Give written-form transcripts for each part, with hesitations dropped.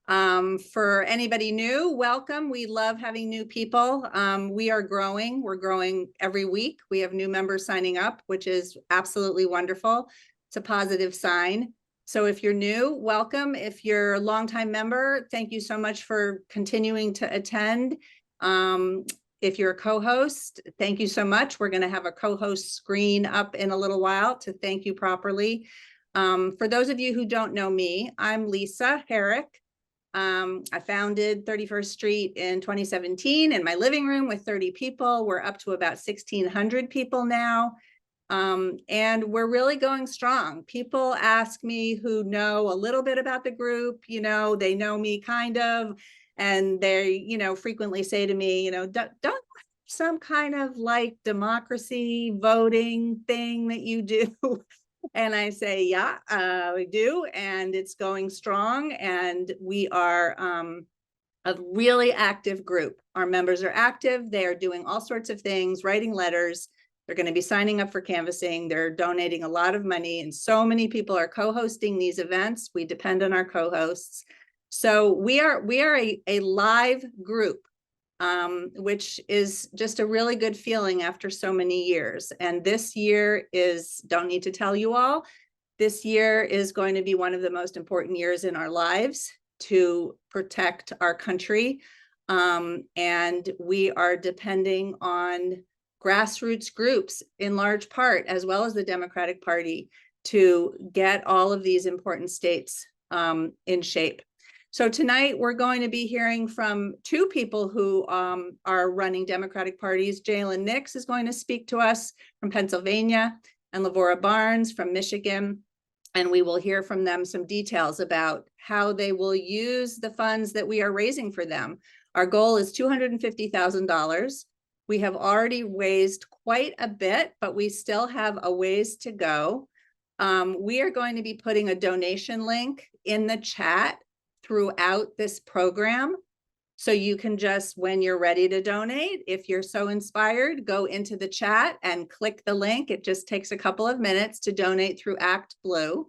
For anybody new, welcome. We love having new people. We are growing. We're growing every week. We have new members signing up, which is absolutely wonderful. It's a positive sign. So if you're new, welcome. If you're a longtime member, thank you so much for continuing to attend. If you're a co-host, thank you so much. We're going to have a co-host screen up in a little while to thank you properly. For those of you who don't know me, I'm Lisa Herrick. I founded 31st Street in 2017 in my living room with 30 people. We're up to about 1,600 people now. And we're really going strong. People ask me who know a little bit about the group, they know me kind of, and they, frequently say to me, don't some kind of like democracy voting thing that you do. And I say, yeah, we do. And it's going strong. And we are a really active group. Our members are active. They are doing all sorts of things, writing letters. They're going to be signing up for canvassing. They're donating a lot of money. And so many people are co-hosting these events. We depend on our co-hosts. So we are a live group. Which is just a really good feeling after so many years. And this year is, don't need to tell you all, this year is going to be one of the most important years in our lives to protect our country. And we are depending on grassroots groups in large part, as well as the Democratic Party, to get all of these important states in shape. So tonight we're going to be hearing from two people who are running Democratic parties. Jalen Nix is going to speak to us from Pennsylvania, and Lavora Barnes from Michigan. And we will hear from them some details about how they will use the funds that we are raising for them. Our goal is $250,000. We have already raised quite a bit, but we still have a ways to go. We are going to be putting a donation link in the chat throughout this program. So you can just, when you're ready to donate, if you're so inspired, go into the chat and click the link. It just takes a couple of minutes to donate through Act Blue.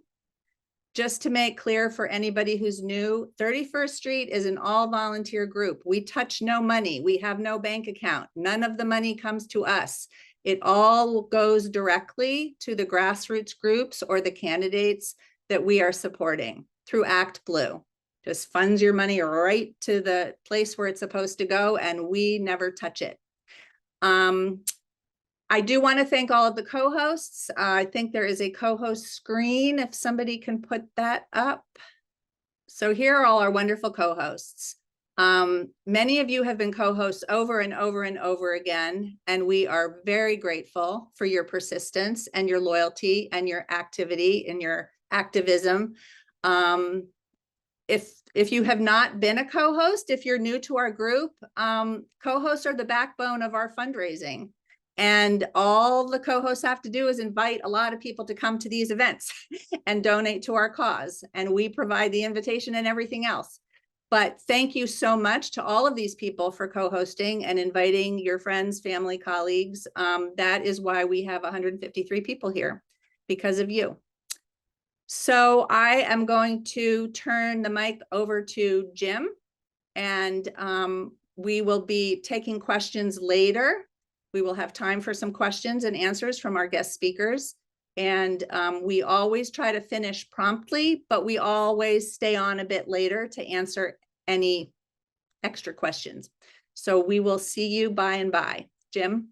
Just to make clear for anybody who's new, 31st Street is an all-volunteer group. We touch no money. We have no bank account. None of the money comes to us. It all goes directly to the grassroots groups or the candidates that we are supporting through Act Blue. Just funds your money right to the place where it's supposed to go, and we never touch it. I do want to thank all of the co-hosts. I think there is a co-host screen, if somebody can put that up. So here are all our wonderful co-hosts. Many of you have been co-hosts over and over and over again, and we are very grateful for your persistence and your loyalty and your activity and your activism. If you have not been a co-host, if you're new to our group, co-hosts are the backbone of our fundraising. And all the co-hosts have to do is invite a lot of people to come to these events and donate to our cause. And we provide the invitation and everything else. But thank you so much to all of these people for co-hosting and inviting your friends, family, colleagues. That is why we have 153 people here, because of you. So I am going to turn the mic over to Jim, and we will be taking questions later. We will have time for some questions and answers from our guest speakers. And we always try to finish promptly, but we always stay on a bit later to answer any extra questions. So we will see you by and by. Jim?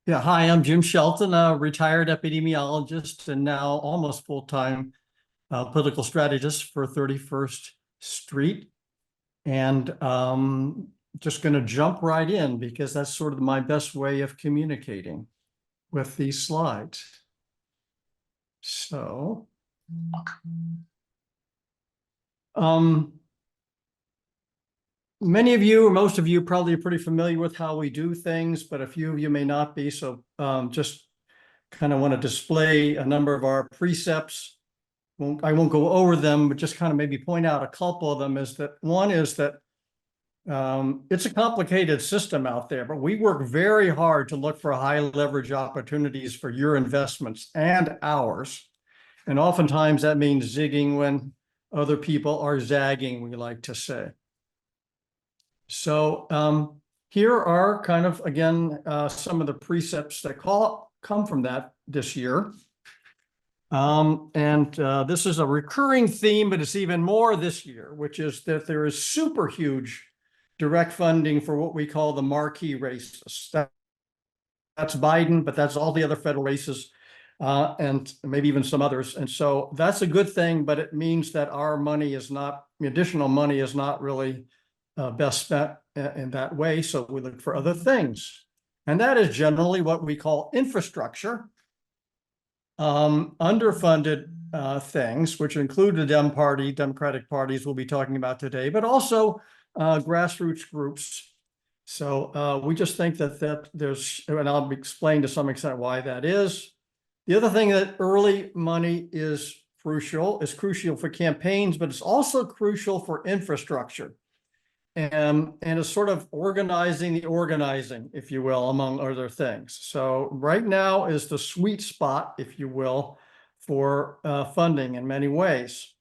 Yeah, hi, I'm Jim Shelton, a retired epidemiologist and now almost full-time political strategist for 31st Street. And just going to jump right in because that's sort of my best way of communicating with these slides. So, many of you, or most of you, probably are pretty familiar with how we do things, but a few of you may not be. So just kind of want to display a number of our precepts. I won't go over them, but just kind of maybe point out a couple of them. Is that one is that it's a complicated system out there, but we work very hard to look for high leverage opportunities for your investments and ours. And oftentimes that means zigging when other people are zagging, we like to say. So here are kind of, again, some of the precepts that come from that this year. This is a recurring theme, but it's even more this year, which is that there is super huge direct funding for what we call the marquee races. That's Biden, but that's all the other federal races, and maybe even some others. And so that's a good thing, but it means that our money is not, additional money is not really best spent in that way. So we look for other things. And that is generally what we call infrastructure. Underfunded things, which include the Democratic parties we'll be talking about today, but also grassroots groups. So we just think that there's, and I'll explain to some extent why that is. The other thing, that early money is crucial for campaigns, but it's also crucial for infrastructure. And it's sort of organizing the organizing, if you will, among other things. So right now is the sweet spot, if you will, for funding in many ways.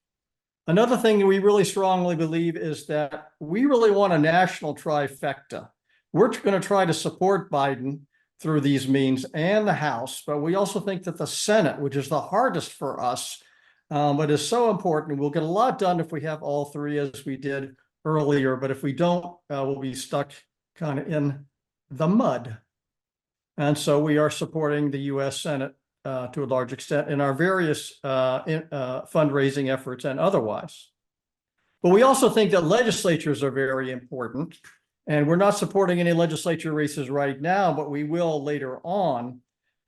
Another thing that we really strongly believe is that we really want a national trifecta. We're going to try to support Biden through these means and the House, but we also think that the Senate, which is the hardest for us, but is so important, we'll get a lot done if we have all three, as we did earlier, but if we don't, we'll be stuck kind of in the mud. And so we are supporting the US Senate to a large extent in our various fundraising efforts and otherwise. But we also think that legislatures are very important, and we're not supporting any legislature races right now, but we will later on.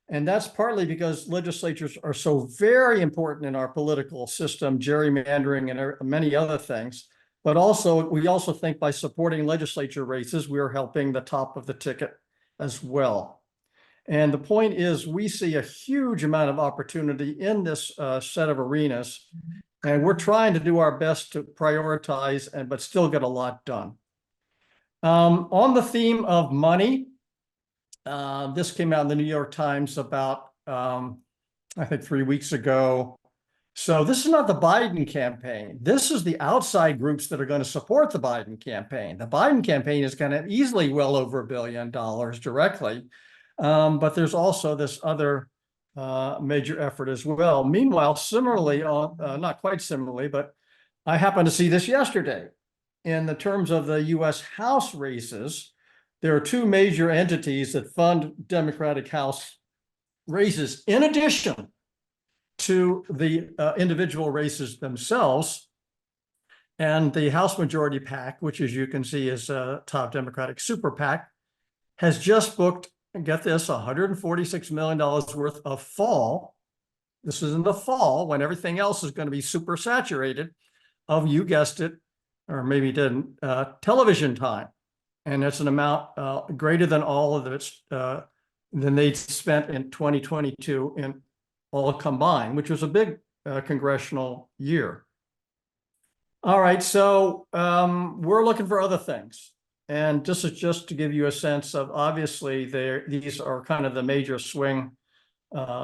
And that's partly because legislatures are so very important in our political system, gerrymandering and many other things. But also, we also think by supporting legislature races, we are helping the top of the ticket as well. And the point is, we see a huge amount of opportunity in this set of arenas, and we're trying to do our best to prioritize but still get a lot done. On the theme of money, this came out in the New York Times about, I think 3 weeks ago. So this is not the Biden campaign. This is the outside groups that are going to support the Biden campaign. The Biden campaign is going to easily well over $1 billion directly. But there's also this other major effort as well. Meanwhile, similarly, not quite similarly, but I happened to see this yesterday. In the terms of the US House races, there are two major entities that fund Democratic House races in addition to the individual races themselves. And the House Majority PAC, which, as you can see, is a top Democratic super PAC, has just booked, get this, $146 million worth of fall. This is in the fall when everything else is going to be super saturated of, you guessed it, or maybe you didn't, television time. And it's an amount greater than all of its, than they spent in 2022 in all combined, which was a big congressional year. All right, so we're looking for other things. And this is just to give you a sense of, obviously, these are kind of the major swing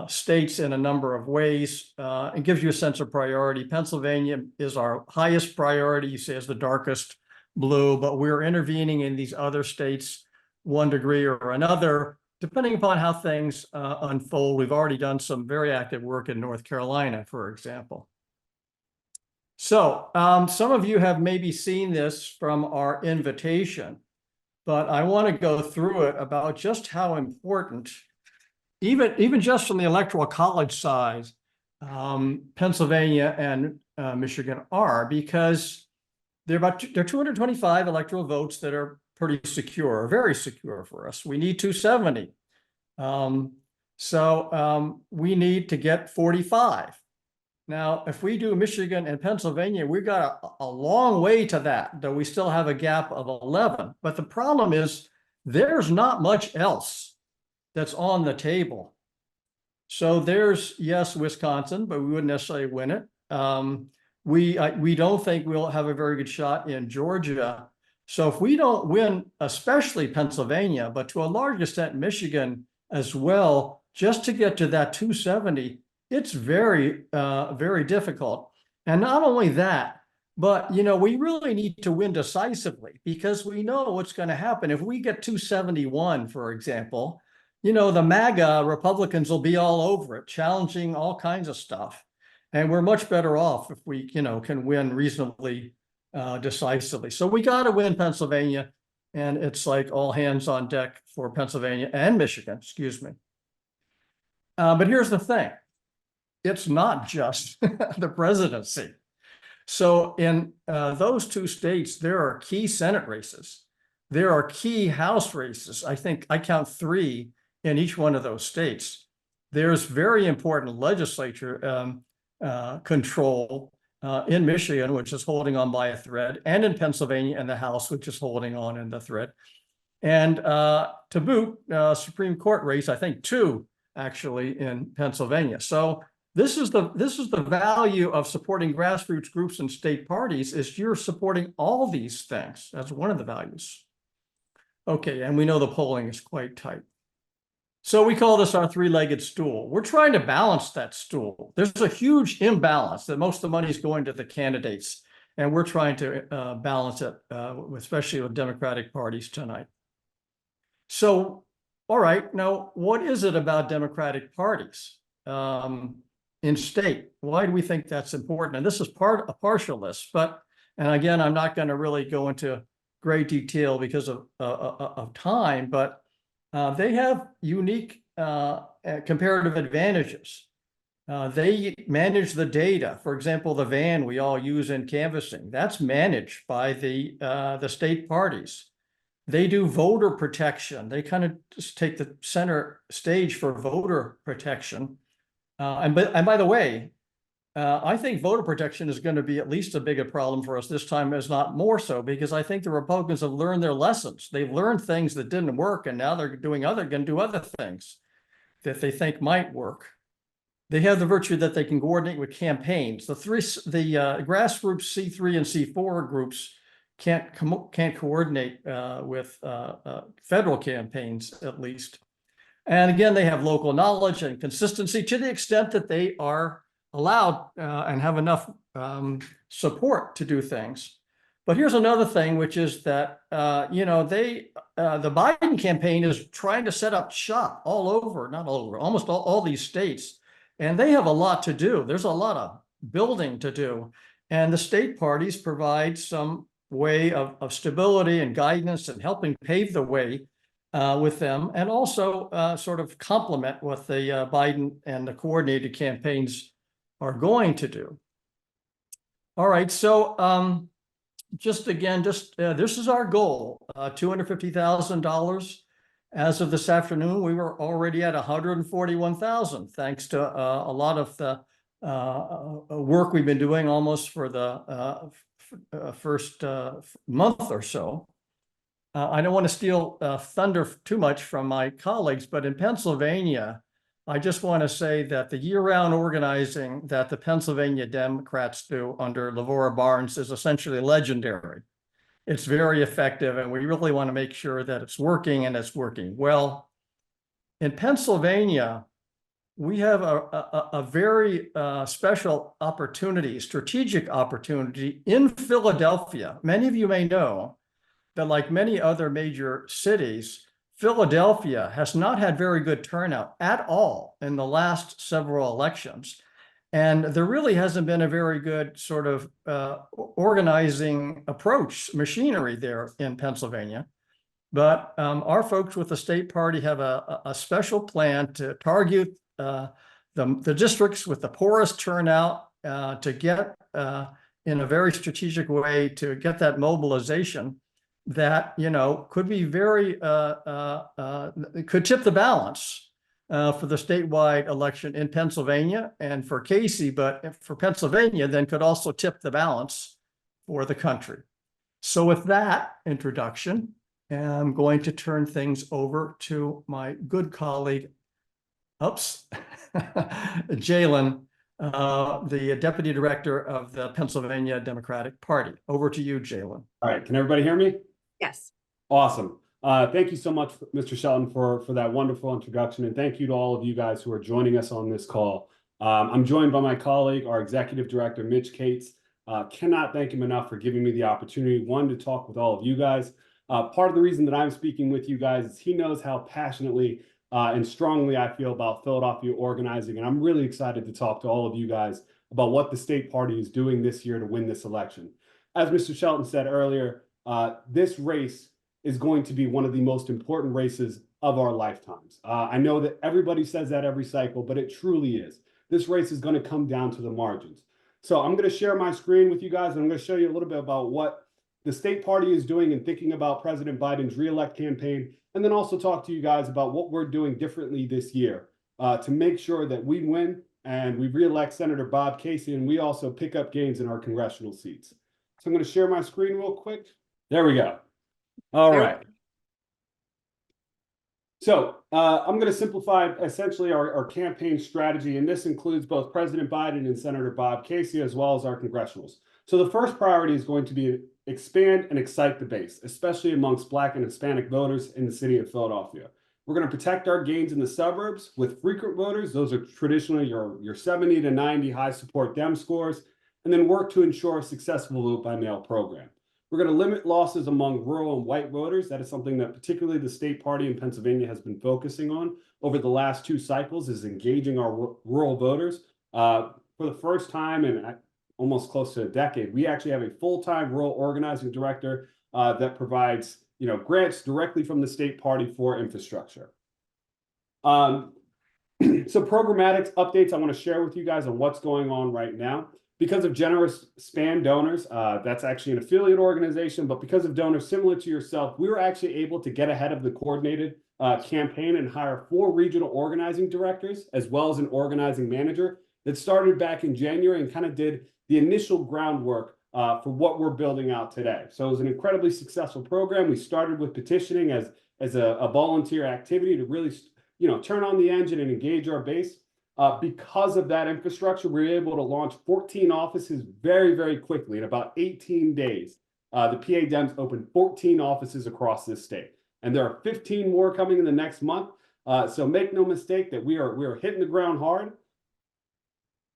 states in a number of ways. It gives you a sense of priority. Pennsylvania is our highest priority, you see, as the darkest blue, but we're intervening in these other states 1 degree or another, depending upon how things unfold. We've already done some very active work in North Carolina, for example. So some of you have maybe seen this from our invitation, but I want to go through it about just how important, even just from the Electoral College side, Pennsylvania and Michigan are, because there are 225 electoral votes that are pretty secure, very secure for us. We need 270. We need to get 45. Now, if we do Michigan and Pennsylvania, we've got a long way to that, though we still have a gap of 11. But the problem is there's not much else that's on the table. So there's, yes, Wisconsin, but we wouldn't necessarily win it. We don't think we'll have a very good shot in Georgia. So if we don't win, especially Pennsylvania, but to a large extent Michigan as well, just to get to that 270, it's very, very difficult. And not only that, but, we really need to win decisively because we know what's going to happen. If we get 271, for example, the MAGA Republicans will be all over it, challenging all kinds of stuff. And we're much better off if we, can win reasonably decisively. So we got to win Pennsylvania. And it's like all hands on deck for Pennsylvania and Michigan, excuse me. But here's the thing. It's not just the presidency. So in those two states, there are key Senate races. There are key House races. I think I count 3 in each one of those states. There's very important legislature control in Michigan, which is holding on by a thread, and in Pennsylvania and the House, which is holding on in the thread. And to boot, Supreme Court race, I think 2 actually in Pennsylvania. So this is the value of supporting grassroots groups and state parties is you're supporting all these things. That's one of the values. Okay, and we know the polling is quite tight. So we call this our 3-legged stool. We're trying to balance that stool. There's a huge imbalance that most of the money is going to the candidates, and we're trying to balance it, especially with Democratic parties tonight. So, all right, now what is it about Democratic parties in state? Why do we think that's important? And this is a partial list, and again, I'm not going to really go into great detail because of time, but they have unique comparative advantages. They manage the data. For example, the van we all use in canvassing, that's managed by the state parties. They do voter protection. They kind of just take the center stage for voter protection. And by the way, I think voter protection is going to be at least as big a problem for us this time, as not more so, because I think the Republicans have learned their lessons. They've learned things that didn't work, and now they're going to do other things that they think might work. They have the virtue that they can coordinate with campaigns. The grassroots C3 and C4 groups can't coordinate with federal campaigns, at least. And again, they have local knowledge and consistency to the extent that they are allowed and have enough support to do things. But here's another thing, which is that, the Biden campaign is trying to set up shop almost all these states. And they have a lot to do. There's a lot of building to do. And the state parties provide some way of stability and guidance and helping pave the way with them, and also sort of complement what the Biden and the coordinated campaigns are going to do. All right, so this is our goal, $250,000. As of this afternoon, we were already at 141,000, thanks to a lot of the work we've been doing almost for the first month or so. I don't want to steal thunder too much from my colleagues, but in Pennsylvania, I just want to say that the year-round organizing that the Pennsylvania Democrats do under Lavora Barnes is essentially legendary. It's very effective, and we really want to make sure that it's working, and it's working well. In Pennsylvania, we have a very special opportunity, strategic opportunity in Philadelphia. Many of you may know that, like many other major cities, Philadelphia has not had very good turnout at all in the last several elections. And there really hasn't been a very good sort of organizing approach, machinery there in Pennsylvania. But our folks with the state party have a special plan to target the districts with the poorest turnout to get in a very strategic way to get that mobilization that, could be could tip the balance for the statewide election in Pennsylvania and for Casey, but for Pennsylvania, then could also tip the balance for the country. So with that introduction, I'm going to turn things over to my good colleague, Jalen, the Deputy Director of the Pennsylvania Democratic Party. Over to you, Jalen. All right, can everybody hear me? Yes. Awesome. Thank you so much, Mr. Shelton, for that wonderful introduction. And thank you to all of you guys who are joining us on this call. I'm joined by my colleague, our executive director, Mitch Cates. Cannot thank him enough for giving me the opportunity, one, to talk with all of you guys. Part of the reason that I'm speaking with you guys is he knows how passionately and strongly I feel about Philadelphia organizing, and I'm really excited to talk to all of you guys about what the state party is doing this year to win this election. As Mr. Shelton said earlier, this race is going to be one of the most important races of our lifetimes. I know that everybody says that every cycle, but it truly is. This race is going to come down to the margins. So I'm going to share my screen with you guys, and I'm going to show you a little bit about what the state party is doing and thinking about President Biden's reelect campaign, and then also talk to you guys about what we're doing differently this year to make sure that we win and we reelect Senator Bob Casey, and we also pick up gains in our congressional seats. So I'm going to share my screen real quick. There we go. All right. So I'm going to simplify essentially our campaign strategy, and this includes both President Biden and Senator Bob Casey, as well as our congressionals. So the first priority is going to be expand and excite the base, especially amongst Black and Hispanic voters in the city of Philadelphia. We're going to protect our gains in the suburbs with frequent voters. Those are traditionally your 70 to 90 high support Dem scores, and then work to ensure a successful vote by mail program. We're going to limit losses among rural and white voters. That is something that particularly the state party in Pennsylvania has been focusing on over the last 2 cycles, is engaging our rural voters. For the first time in almost close to a decade, we actually have a full-time rural organizing director that provides grants directly from the state party for infrastructure. So programmatic updates I want to share with you guys on what's going on right now. Because of generous SPAN donors, that's actually an affiliate organization, but because of donors similar to yourself, we were actually able to get ahead of the coordinated campaign and hire 4 regional organizing directors, as well as an organizing manager that started back in January and kind of did the initial groundwork for what we're building out today. So it was an incredibly successful program. We started with petitioning as a volunteer activity to really, turn on the engine and engage our base. Because of that infrastructure, we were able to launch 14 offices very, very quickly. In about 18 days, the PA Dems opened 14 offices across this state. And there are 15 more coming in the next month. So make no mistake that we are hitting the ground hard.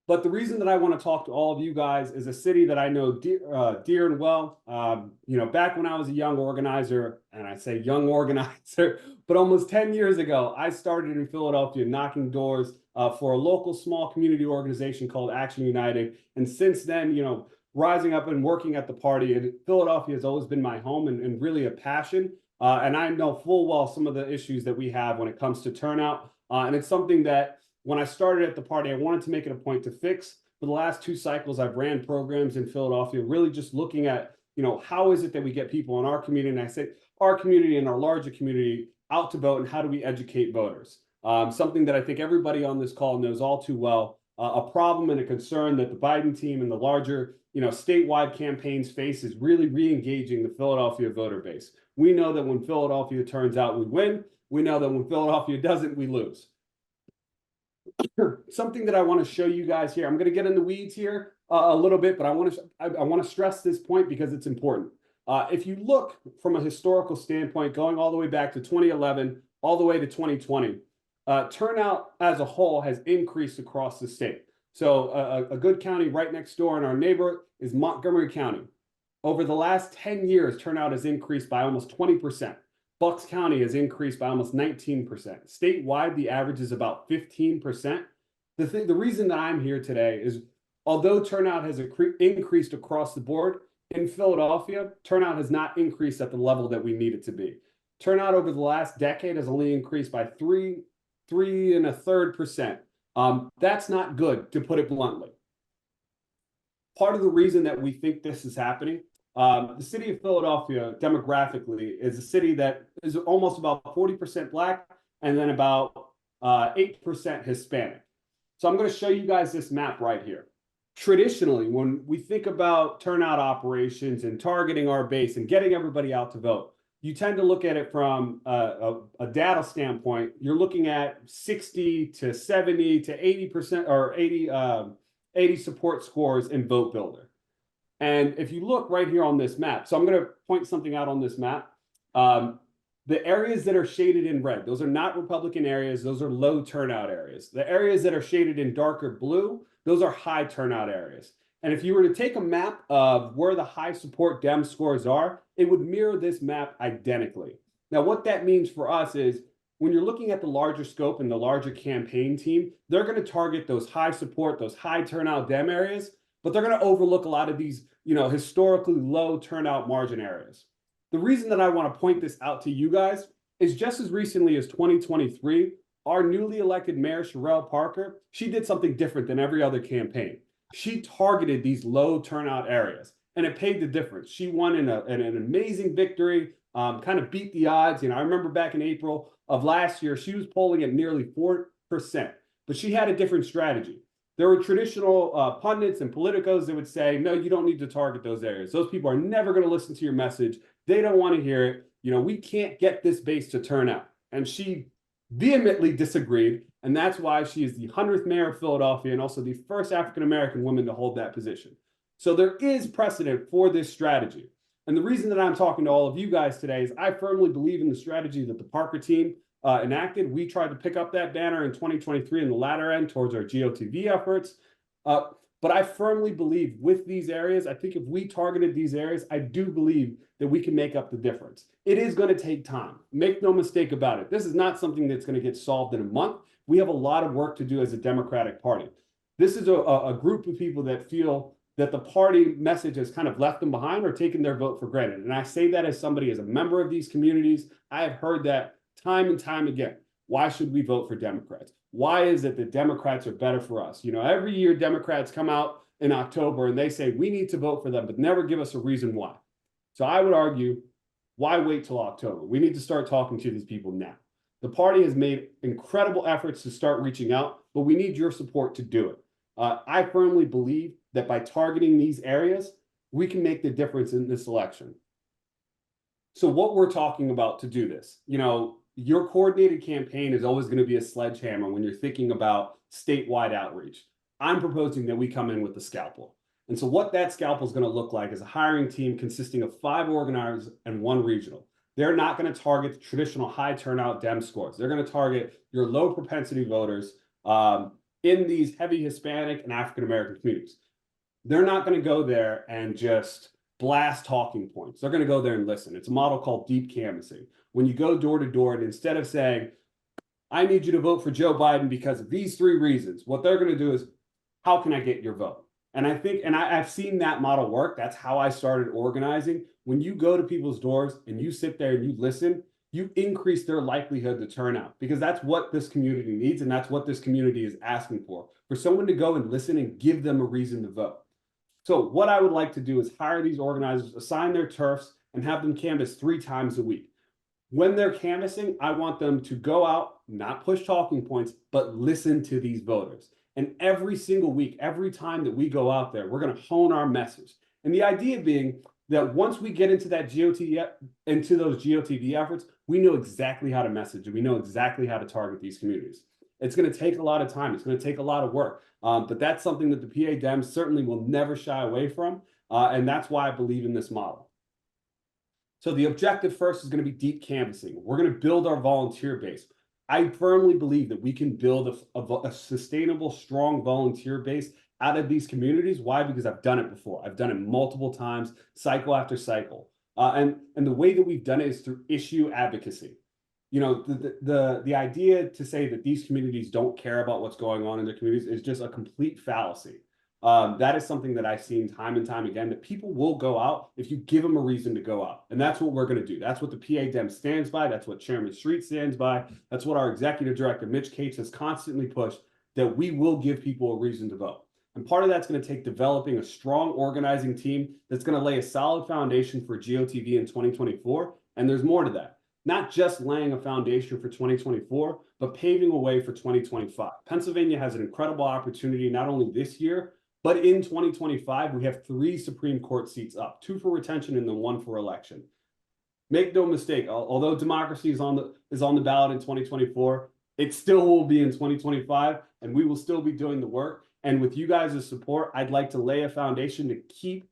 But the reason that I want to talk to all of you guys is a city that I know dear and well. Back when I was a young organizer, and I say young organizer, but almost 10 years ago, I started in Philadelphia knocking doors for a local small community organization called Action United. And since then, rising up and working at the party, and Philadelphia has always been my home and really a passion. And I know full well some of the issues that we have when it comes to turnout. And it's something that when I started at the party, I wanted to make it a point to fix. For the last 2 cycles, I've ran programs in Philadelphia, really just looking at, how is it that we get people in our community, and I say our community and our larger community, out to vote, and how do we educate voters? Something that I think everybody on this call knows all too well, a problem and a concern that the Biden team and the larger, statewide campaigns face is really re-engaging the Philadelphia voter base. We know that when Philadelphia turns out, we win. We know that when Philadelphia doesn't, we lose. Something that I want to show you guys here. I'm going to get in the weeds here a little bit, but I want to stress this point because it's important. If you look from a historical standpoint, going all the way back to 2011, all the way to 2020, turnout as a whole has increased across the state. So a good county right next door in our neighborhood is Montgomery County. Over the last 10 years, turnout has increased by almost 20%. Bucks County has increased by almost 19%. Statewide, the average is about 15%. The reason that I'm here today is, although turnout has increased across the board, in Philadelphia, turnout has not increased at the level that we need it to be. Turnout over the last decade has only increased by 3 1/3%. That's not good, to put it bluntly. Part of the reason that we think this is happening, the city of Philadelphia demographically is a city that is almost about 40% Black and then about 8% Hispanic. So I'm going to show you guys this map right here. Traditionally, when we think about turnout operations and targeting our base and getting everybody out to vote, you tend to look at it from a data standpoint. You're looking at 60 to 70 to 80% or 80 support scores in Vote Builder. And if you look right here on this map, so I'm going to point something out on this map. The The areas that are shaded in red, those are not Republican areas. Those are low turnout areas. The areas that are shaded in darker blue, those are high turnout areas. And if you were to take a map of where the high support Dem scores are, it would mirror this map identically. Now, what that means for us is when you're looking at the larger scope and the larger campaign team, they're going to target those high support, those high turnout Dem areas, but they're going to overlook a lot of these, historically low turnout margin areas. The reason that I want to point this out to you guys is just as recently as 2023, our newly elected mayor, Sherelle Parker, she did something different than every other campaign. She targeted these low turnout areas, and it paid the difference. She won in an amazing victory, kind of beat the odds. I remember back in April of last year, she was polling at nearly 4%, but she had a different strategy. There were traditional pundits and politicos that would say, no, you don't need to target those areas. Those people are never going to listen to your message. They don't want to hear it. We can't get this base to turn out. And she vehemently disagreed. And that's why she is the 100th mayor of Philadelphia and also the first African-American woman to hold that position. So there is precedent for this strategy. And the reason that I'm talking to all of you guys today is I firmly believe in the strategy that the Parker team enacted. We tried to pick up that banner in 2023 in the latter end towards our GOTV efforts. But I firmly believe with these areas, I think if we targeted these areas, I do believe that we can make up the difference. It is going to take time. Make no mistake about it. This is not something that's going to get solved in a month. We have a lot of work to do as a Democratic Party. This is a group of people that feel that the party message has kind of left them behind or taken their vote for granted. And I say that as somebody, as a member of these communities, I have heard that time and time again. Why should we vote for Democrats? Why is it that Democrats are better for us? Every year Democrats come out in October and they say we need to vote for them, but never give us a reason why. So I would argue, why wait till October? We need to start talking to these people now. The party has made incredible efforts to start reaching out, but we need your support to do it. I firmly believe that by targeting these areas, we can make the difference in this election. So what we're talking about to do this, your coordinated campaign is always going to be a sledgehammer when you're thinking about statewide outreach. I'm proposing that we come in with the scalpel. And so what that scalpel is going to look like is a hiring team consisting of 5 organizers and 1 regional. They're not going to target the traditional high turnout Dem scores. They're going to target your low propensity voters in these heavy Hispanic and African-American communities. They're not going to go there and just blast talking points. They're going to go there and listen. It's a model called deep canvassing. When you go door to door, and instead of saying, I need you to vote for Joe Biden because of these 3 reasons, what they're going to do is, how can I get your vote? And I think, and I've seen that model work. That's how I started organizing. When you go to people's doors and you sit there and you listen, you increase their likelihood to turn out, because that's what this community needs. And that's what this community is asking for someone to go and listen and give them a reason to vote. So what I would like to do is hire these organizers, assign their turfs, and have them canvass 3 times a week. When they're canvassing, I want them to go out, not push talking points, but listen to these voters. And every single week, every time that we go out there, we're going to hone our message. And the idea being that once we get into those GOTV efforts, we know exactly how to message and we know exactly how to target these communities. It's going to take a lot of time. It's going to take a lot of work. But that's something that the PA Dems certainly will never shy away from. And that's why I believe in this model. So the objective first is going to be deep canvassing. We're going to build our volunteer base. I firmly believe that we can build a sustainable, strong volunteer base out of these communities. Why? Because I've done it before. I've done it multiple times, cycle after cycle. And the way that we've done it is through issue advocacy. The idea to say that these communities don't care about what's going on in their communities is just a complete fallacy. That is something that I've seen time and time again, that people will go out if you give them a reason to go out. And that's what we're going to do. That's what the PA Dem stands by. That's what Chairman Street stands by. That's what our executive director, Mitch Cates, has constantly pushed, that we will give people a reason to vote. And part of that's going to take developing a strong organizing team that's going to lay a solid foundation for GOTV in 2024. And there's more to that. Not just laying a foundation for 2024, but paving a way for 2025. Pennsylvania has an incredible opportunity, not only this year, but in 2025, we have 3 Supreme Court seats up, 2 for retention and then 1 for election. Make no mistake, although democracy is on the ballot in 2024, it still will be in 2025, and we will still be doing the work. And with you guys' support, I'd like to lay a foundation to keep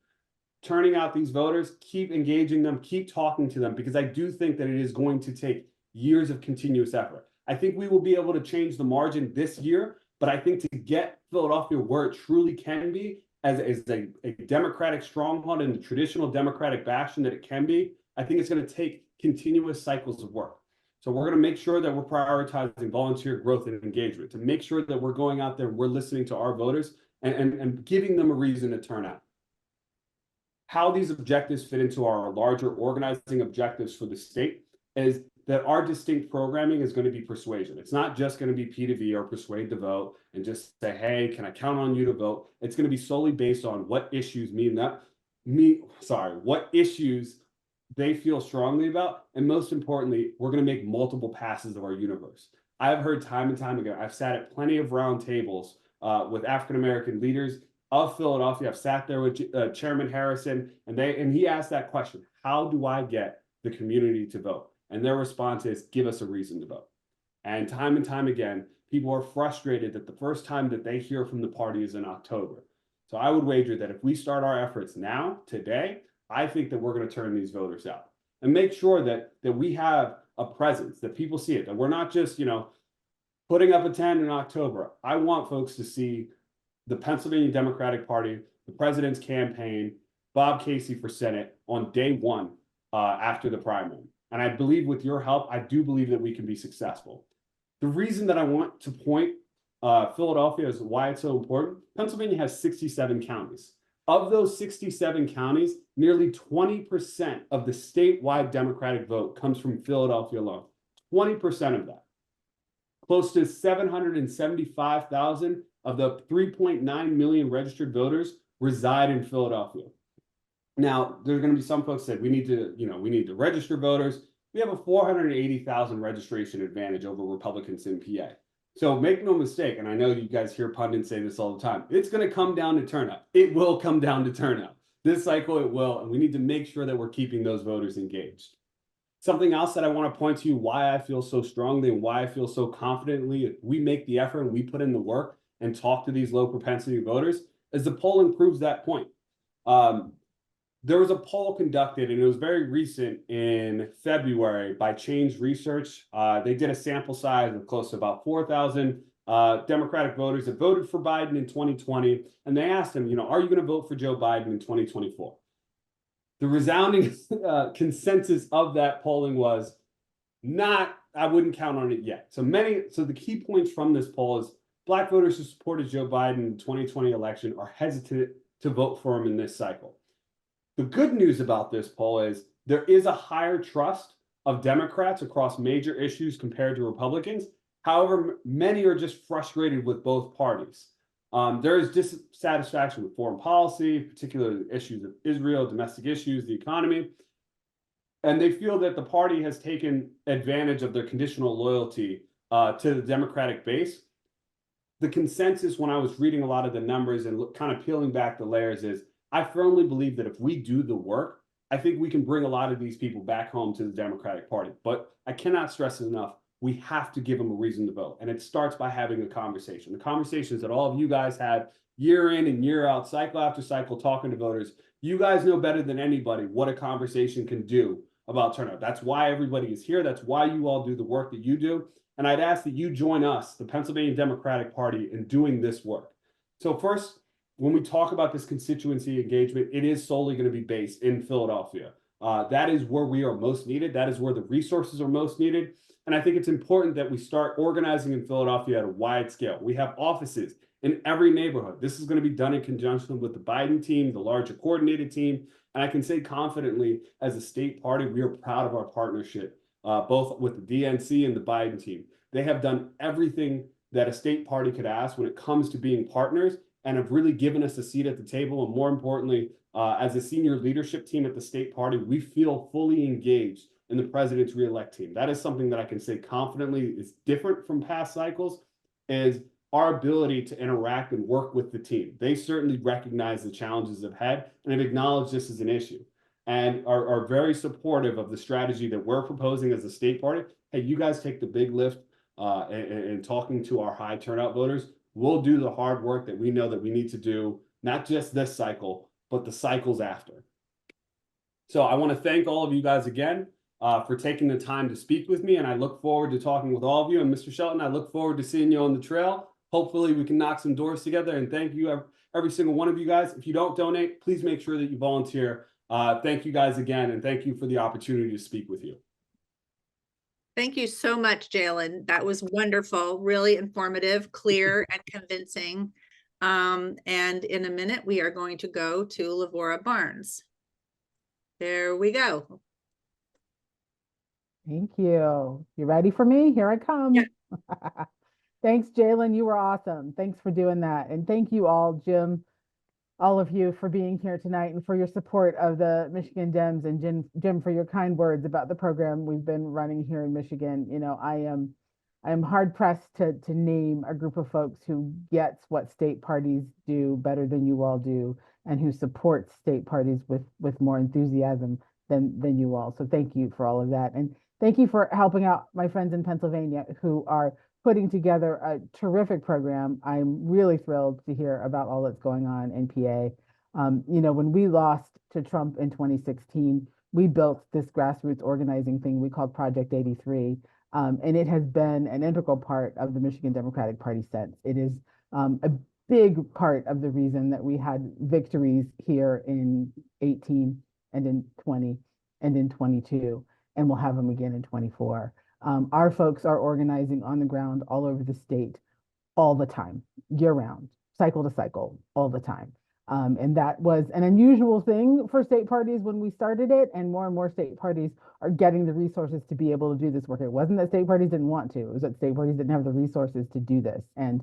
turning out these voters, keep engaging them, keep talking to them, because I do think that it is going to take years of continuous effort. I think we will be able to change the margin this year, but I think to get Philadelphia where it truly can be as a Democratic stronghold and the traditional Democratic bastion that it can be, I think it's going to take continuous cycles of work. So we're going to make sure that we're prioritizing volunteer growth and engagement, to make sure that we're going out there and we're listening to our voters and giving them a reason to turn out. How these objectives fit into our larger organizing objectives for the state is that our distinct programming is going to be persuasion. It's not just going to be P2V or persuade to vote and just say, hey, can I count on you to vote? It's going to be solely based on what issues what issues they feel strongly about. And most importantly, we're going to make multiple passes of our universe. I've heard time and time again, I've sat at plenty of round tables with African-American leaders of Philadelphia. I've sat there with Chairman Harrison, and he asked that question: how do I get the community to vote? And their response is, give us a reason to vote. And time again, people are frustrated that the first time that they hear from the party is in October. So I would wager that if we start our efforts now, today, I think that we're going to turn these voters out and make sure that we have a presence, that people see it, that we're not just, putting up a tent in October. I want folks to see the Pennsylvania Democratic Party, the president's campaign, Bob Casey for Senate on day one after the primary. And I believe with your help, I do believe that we can be successful. The reason that I want to point Philadelphia is why it's so important. Pennsylvania has 67 counties. Of those 67 counties, nearly 20% of the statewide Democratic vote comes from Philadelphia alone. 20% of that. Close to 775,000 of the 3.9 million registered voters reside in Philadelphia. Now, there's going to be some folks that we need to register voters. We have a 480,000 registration advantage over Republicans in PA. So make no mistake, and I know you guys hear pundits say this all the time, it's going to come down to turnout. It will come down to turnout. This cycle it will, and we need to make sure that we're keeping those voters engaged. Something else that I want to point to you why I feel so strongly and why I feel so confidently if we make the effort and we put in the work and talk to these low propensity voters is the polling proves that point. There was a poll conducted, and it was very recent in February by Change Research. They did a sample size of close to about 4,000 Democratic voters that voted for Biden in 2020. And they asked them, are you going to vote for Joe Biden in 2024? The resounding consensus of that polling was not, I wouldn't count on it yet. So the key points from this poll is Black voters who supported Joe Biden in the 2020 election are hesitant to vote for him in this cycle. The good news about this poll is there is a higher trust of Democrats across major issues compared to Republicans. However, many are just frustrated with both parties. There is dissatisfaction with foreign policy, particularly issues of Israel, domestic issues, the economy. And they feel that the party has taken advantage of their conditional loyalty to the Democratic base. The consensus when I was reading a lot of the numbers and kind of peeling back the layers is I firmly believe that if we do the work, I think we can bring a lot of these people back home to the Democratic Party. But I cannot stress it enough. We have to give them a reason to vote. And it starts by having a conversation. The conversations that all of you guys had year in and year out, cycle after cycle, talking to voters. You guys know better than anybody what a conversation can do about turnout. That's why everybody is here. That's why you all do the work that you do. And I'd ask that you join us, the Pennsylvania Democratic Party, in doing this work. So first, when we talk about this constituency engagement, it is solely going to be based in Philadelphia. That is where we are most needed. That is where the resources are most needed. And I think it's important that we start organizing in Philadelphia at a wide scale. We have offices in every neighborhood. This is going to be done in conjunction with the Biden team, the larger coordinated team. And I can say confidently, as a state party, we are proud of our partnership, both with the DNC and the Biden team. They have done everything that a state party could ask when it comes to being partners and have really given us a seat at the table. And more importantly, as a senior leadership team at the state party, we feel fully engaged in the president's reelect team. That is something that I can say confidently is different from past cycles, is our ability to interact and work with the team. They certainly recognize the challenges they've had and have acknowledged this as an issue and are very supportive of the strategy that we're proposing as a state party. Hey, you guys take the big lift and talking to our high turnout voters. We'll do the hard work that we know that we need to do, not just this cycle, but the cycles after. So I want to thank all of you guys again for taking the time to speak with me, and I look forward to talking with all of you. And Mr. Shelton, I look forward to seeing you on the trail. Hopefully we can knock some doors together, and thank you, every single one of you guys. If you don't donate, please make sure that you volunteer. Thank you guys again, and thank you for the opportunity to speak with you. Thank you so much, Jalen. That was wonderful, really informative, clear, and convincing. And in a minute, we are going to go to Lavora Barnes. There we go. Thank you. You ready for me? Here I come. Yeah. Thanks, Jalen. You were awesome. Thanks for doing that. And thank you all, Jim, all of you for being here tonight and for your support of the Michigan Dems, and Jim, for your kind words about the program we've been running here in Michigan. You know, I am hard pressed to name a group of folks who gets what state parties do better than you all do, and who supports state parties with more enthusiasm than you all. So thank you for all of that. And thank you for helping out my friends in Pennsylvania who are putting together a terrific program. I'm really thrilled to hear about all that's going on in PA. You know, when we lost to Trump in 2016, we built this grassroots organizing thing we called Project 83. And it has been an integral part of the Michigan Democratic Party since. It is a big part of the reason that we had victories here in 18 and in 20 and in 22, and we'll have them again in 24. Our folks are organizing on the ground all over the state all the time, year round, cycle to cycle, all the time. And that was an unusual thing for state parties when we started it, and more state parties are getting the resources to be able to do this work. It wasn't that state parties didn't want to, it was that state parties didn't have the resources to do this. And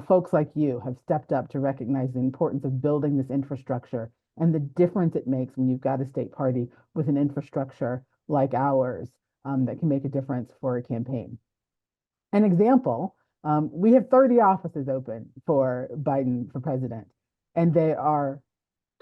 folks like you have stepped up to recognize the importance of building this infrastructure and the difference it makes when you've got a state party with an infrastructure like ours that can make a difference for a campaign. An example, we have 30 offices open for Biden for president, and there are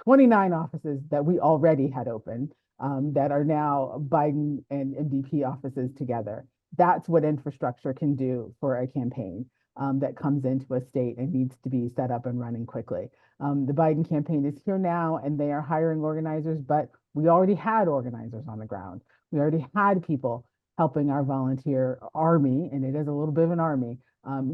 29 offices that we already had open that are now Biden and MDP offices together. That's what infrastructure can do for a campaign that comes into a state and needs to be set up and running quickly. The Biden campaign is here now, and they are hiring organizers, but we already had organizers on the ground. We already had people helping our volunteer army, and it is a little bit of an army,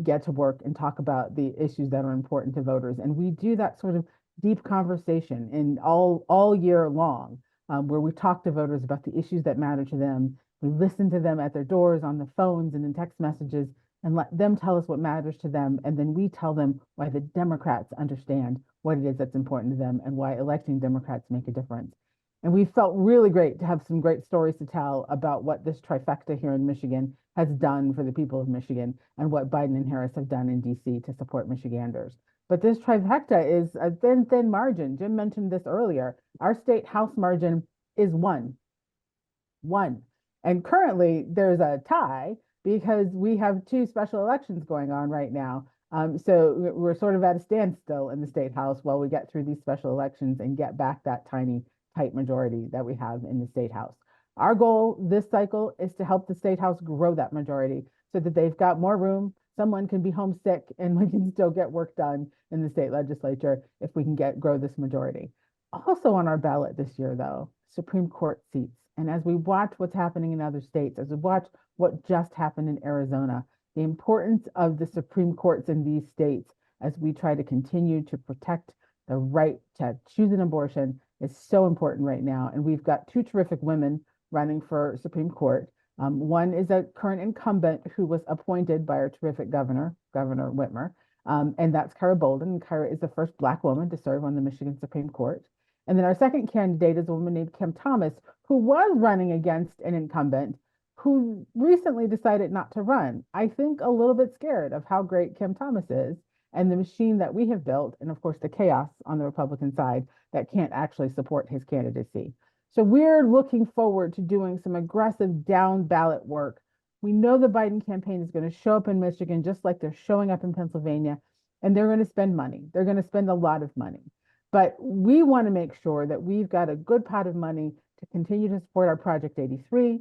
get to work and talk about the issues that are important to voters. And we do that sort of deep conversation in all year long, where we talk to voters about the issues that matter to them. We listen to them at their doors, on the phones, and in text messages, and let them tell us what matters to them. And then we tell them why the Democrats understand what it is that's important to them and why electing Democrats make a difference. And we felt really great to have some great stories to tell about what this trifecta here in Michigan has done for the people of Michigan, and what Biden and Harris have done in DC to support Michiganders. But this trifecta is a thin margin. Jim mentioned this earlier. Our state House margin is one. And currently there's a tie because we have two special elections going on right now. So we're sort of at a standstill in the state House while we get through these special elections and get back that tiny, tight majority that we have in the state House. Our goal this cycle is to help the state House grow that majority so that they've got more room. Someone can be homesick and we can still get work done in the state legislature if we can grow this majority. Also on our ballot this year, though, Supreme Court seats. And as we watch what's happening in other states, as we watch what just happened in Arizona, the importance of the Supreme Courts in these states as we try to continue to protect the right to choose an abortion is so important right now. And we've got two terrific women running for Supreme Court. One is a current incumbent who was appointed by our terrific governor, Governor Whitmer, and that's Kara Bolden. Kara is the first Black woman to serve on the Michigan Supreme Court. And then our second candidate is a woman named Kim Thomas, who was running against an incumbent who recently decided not to run. I think a little bit scared of how great Kim Thomas is and the machine that we have built, and of course the chaos on the Republican side that can't actually support his candidacy. So we're looking forward to doing some aggressive down ballot work. We know the Biden campaign is going to show up in Michigan just like they're showing up in Pennsylvania, and they're going to spend money. They're going to spend a lot of money. But we want to make sure that we've got a good pot of money to continue to support our Project 83,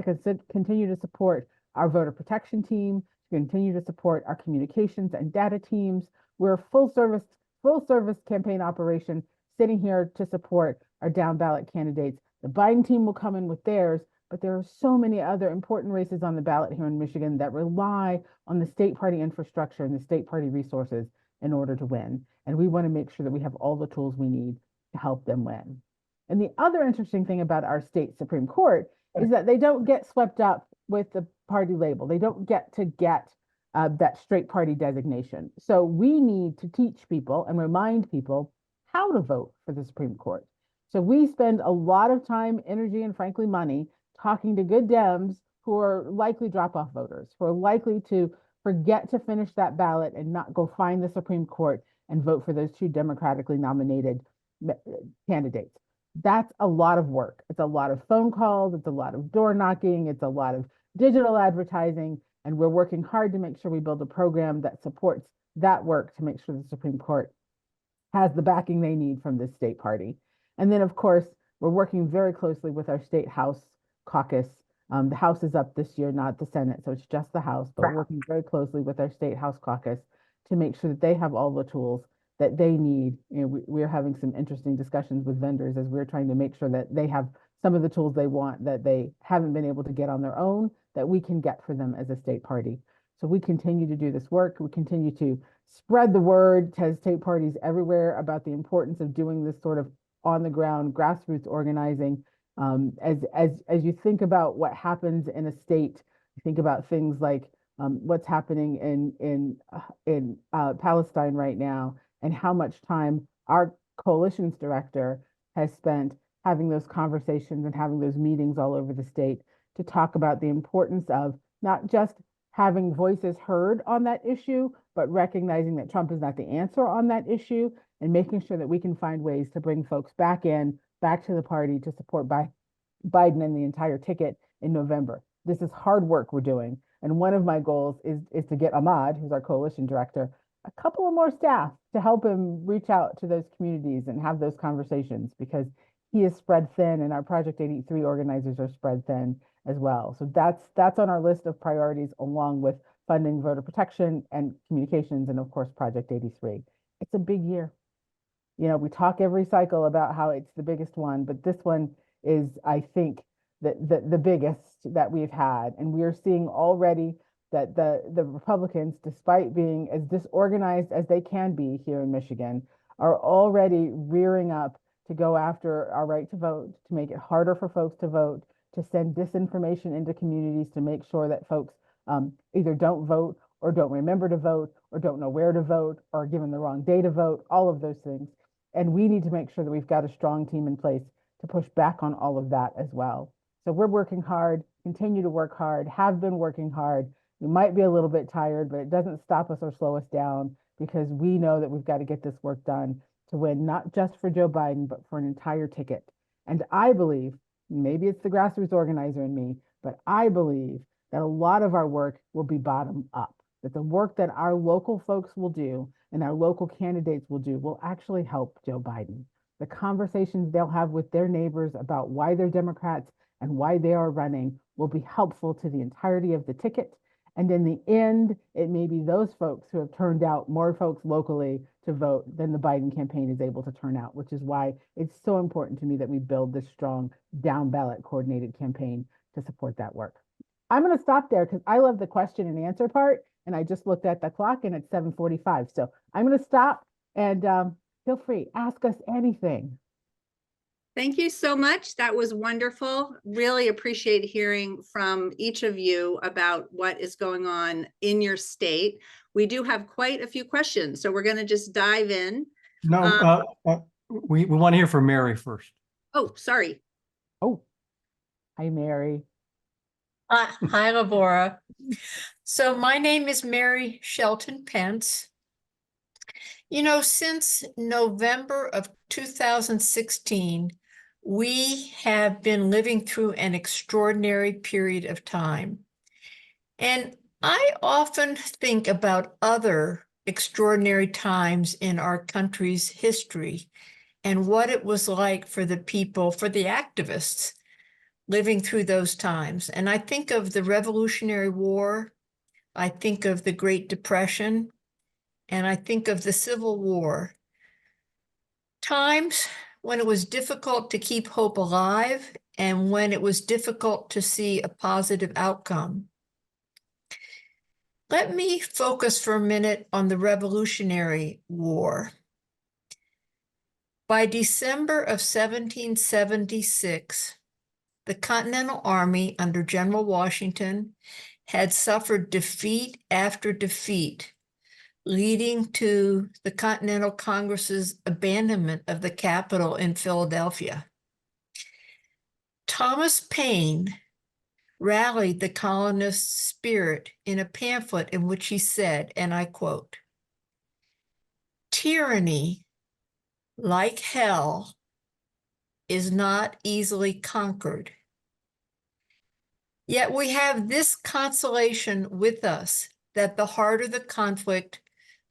to continue to support our voter protection team, to continue to support our communications and data teams. We're a full service campaign operation sitting here to support our down ballot candidates The Biden team will come in with theirs, but there are so many other important races on the ballot here in Michigan that rely on the state party infrastructure and the state party resources in order to win. And we want to make sure that we have all the tools we need to help them win. And the other interesting thing about our state Supreme Court is that they don't get swept up with the party label. They don't get that straight party designation. So we need to teach people and remind people how to vote for the Supreme Court. So we spend a lot of time, energy, and frankly, money talking to good Dems who are likely drop-off voters, who are likely to forget to finish that ballot and not go find the Supreme Court and vote for those two democratically nominated candidates. That's a lot of work. It's a lot of phone calls. It's a lot of door knocking. It's a lot of digital advertising. And we're working hard to make sure we build a program that supports that work to make sure the Supreme Court has the backing they need from this state party. And then, of course, we're working very closely with our state House caucus. The House is up this year, not the Senate, so it's just the House, but we're working very closely with our state House caucus to make sure that they have all the tools that they need. You know, we're having some interesting discussions with vendors as we're trying to make sure that they have some of the tools they want that they haven't been able to get on their own, that we can get for them as a state party. So we continue to do this work. We continue to spread the word to state parties everywhere about the importance of doing this sort of on the ground grassroots organizing. As you think about what happens in a state, you think about things like what's happening in Palestine right now, and how much time our coalitions director has spent having those conversations and having those meetings all over the state to talk about the importance of not just having voices heard on that issue, but recognizing that Trump is not the answer on that issue, and making sure that we can find ways to bring folks back to the party to support Biden and the entire ticket in November. This is hard work we're doing. And one of my goals is to get Ahmad, who's our coalition director, a couple of more staff to help him reach out to those communities and have those conversations, because he is spread thin and our Project 83 organizers are spread thin as well. So that's on our list of priorities, along with funding voter protection and communications, and of course, Project 83. It's a big year. You know, we talk every cycle about how it's the biggest one, but this one is, I think, the biggest that we've had. And we are seeing already that the Republicans, despite being as disorganized as they can be here in Michigan, are already rearing up to go after our right to vote, to make it harder for folks to vote, to send disinformation into communities to make sure that folks either don't vote or don't remember to vote or don't know where to vote or are given the wrong day to vote, all of those things. And we need to make sure that we've got a strong team in place to push back on all of that as well. So we're working hard, continue to work hard, have been working hard. We might be a little bit tired, but it doesn't stop us or slow us down, because we know that we've got to get this work done to win, not just for Joe Biden, but for an entire ticket. And I believe, maybe it's the grassroots organizer in me, but I believe that a lot of our work will be bottom up, that the work that our local folks will do and our local candidates will do will actually help Joe Biden. The conversations they'll have with their neighbors about why they're Democrats and why they are running will be helpful to the entirety of the ticket. And in the end, it may be those folks who have turned out more folks locally to vote than the Biden campaign is able to turn out, which is why it's so important to me that we build this strong down ballot coordinated campaign to support that work. I'm going to stop there because I love the question and answer part. And I just looked at the clock and it's 7:45. So I'm going to stop, and feel free, ask us anything. Thank you so much. That was wonderful. Really appreciate hearing from each of you about what is going on in your state. We do have quite a few questions, so we're going to just dive in. No, we want to hear from Mary first. Oh, sorry. Oh, hi, Mary. Hi, Labora. So my name is Mary Shelton Pence. You know, since November of 2016, we have been living through an extraordinary period of time. And I often think about other extraordinary times in our country's history and what it was like for the people, for the activists living through those times. And I think of the Revolutionary War, I think of the Great Depression, and I think of the Civil War. Times when it was difficult to keep hope alive and when it was difficult to see a positive outcome. Let me focus for a minute on the Revolutionary War. By December of 1776, the Continental Army under General Washington had suffered defeat after defeat, leading to the Continental Congress's abandonment of the capital in Philadelphia. Thomas Paine rallied the colonists' spirit in a pamphlet in which he said, and I quote, "Tyranny, like hell, is not easily conquered. Yet we have this consolation with us, that the harder the conflict,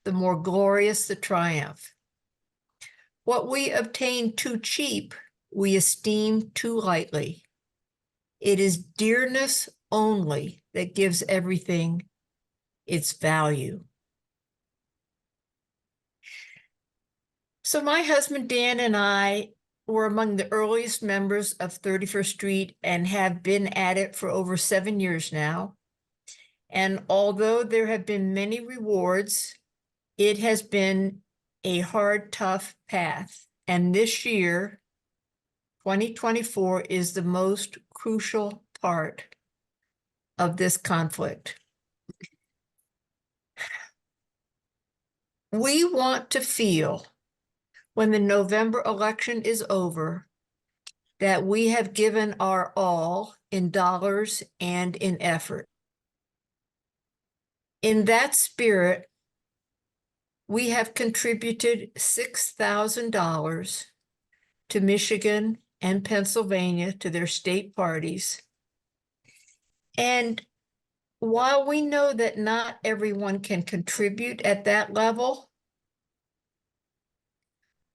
the more glorious the triumph. What we obtain too cheap, we esteem too lightly. It is dearness only that gives everything its value." So my husband Dan and I were among the earliest members of 31st Street and have been at it for over 7 years now. And although there have been many rewards, it has been a hard, tough path. And this year, 2024, is the most crucial part of this conflict. We want to feel, when the November election is over, that we have given our all in dollars and in effort. In that spirit, we have contributed $6,000 to Michigan and Pennsylvania to their state parties. And while we know that not everyone can contribute at that level,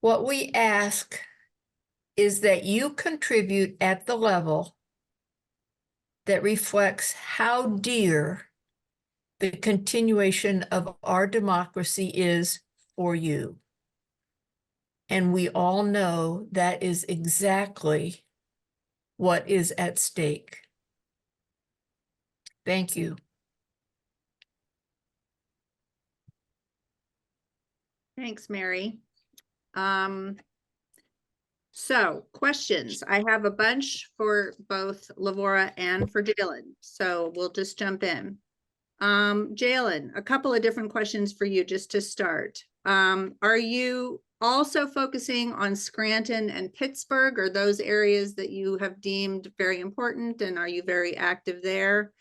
what we ask is that you contribute at the level that reflects how dear the continuation of our democracy is for you. And we all know that is exactly what is at stake. Thank you. Thanks, Mary. So questions. I have a bunch for both Lavora and for Jalen, so we'll just jump in. Jalen, a couple of different questions for you just to start. Are you also focusing on Scranton and Pittsburgh? Are those areas that you have deemed very important, and are you very active there?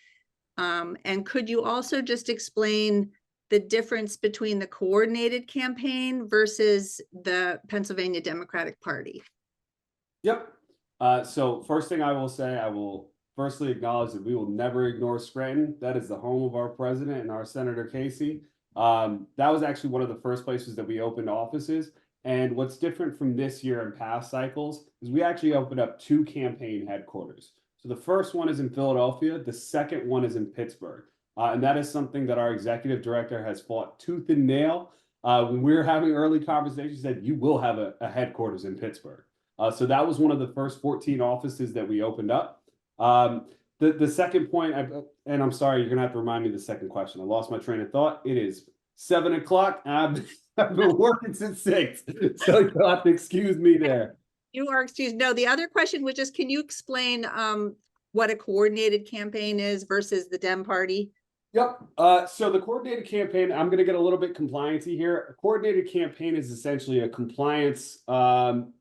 And could you also just explain the difference between the coordinated campaign versus the Pennsylvania Democratic Party? Yep. So first thing I will say, I will firstly acknowledge that we will never ignore Scranton. That is the home of our president and our Senator Casey. That was actually one of the first places that we opened offices. And what's different from this year and past cycles is we actually opened up 2 campaign headquarters. So the first one is in Philadelphia. The second one is in Pittsburgh. And that is something that our executive director has fought tooth and nail. When we were having early conversations, he said, you will have a headquarters in Pittsburgh. So that was one of the first 14 offices that we opened up. The second point, and I'm sorry, you're going to have to remind me of the second question. I lost my train of thought. It is 7 o'clock. I've been working since 6. So you'll have to excuse me there. You are excused. No, the other question was just, can you explain what a coordinated campaign is versus the Dem Party? Yep. So the coordinated campaign, I'm going to get a little bit compliancy here. A coordinated campaign is essentially a compliance, kind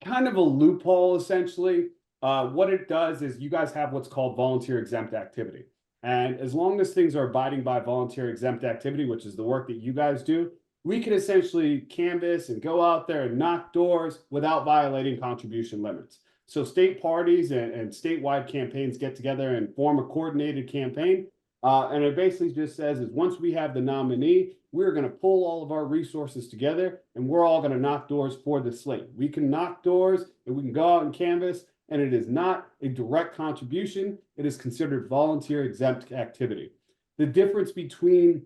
of a loophole, essentially. What it does is you guys have what's called volunteer exempt activity. And as long as things are abiding by volunteer exempt activity, which is the work that you guys do, we can essentially canvass and go out there and knock doors without violating contribution limits. So state parties and statewide campaigns get together and form a coordinated campaign. And it basically just says is once we have the nominee, we're going to pull all of our resources together and we're all going to knock doors for the slate. We can knock doors and we can go out and canvass, and it is not a direct contribution. It is considered volunteer exempt activity. The difference between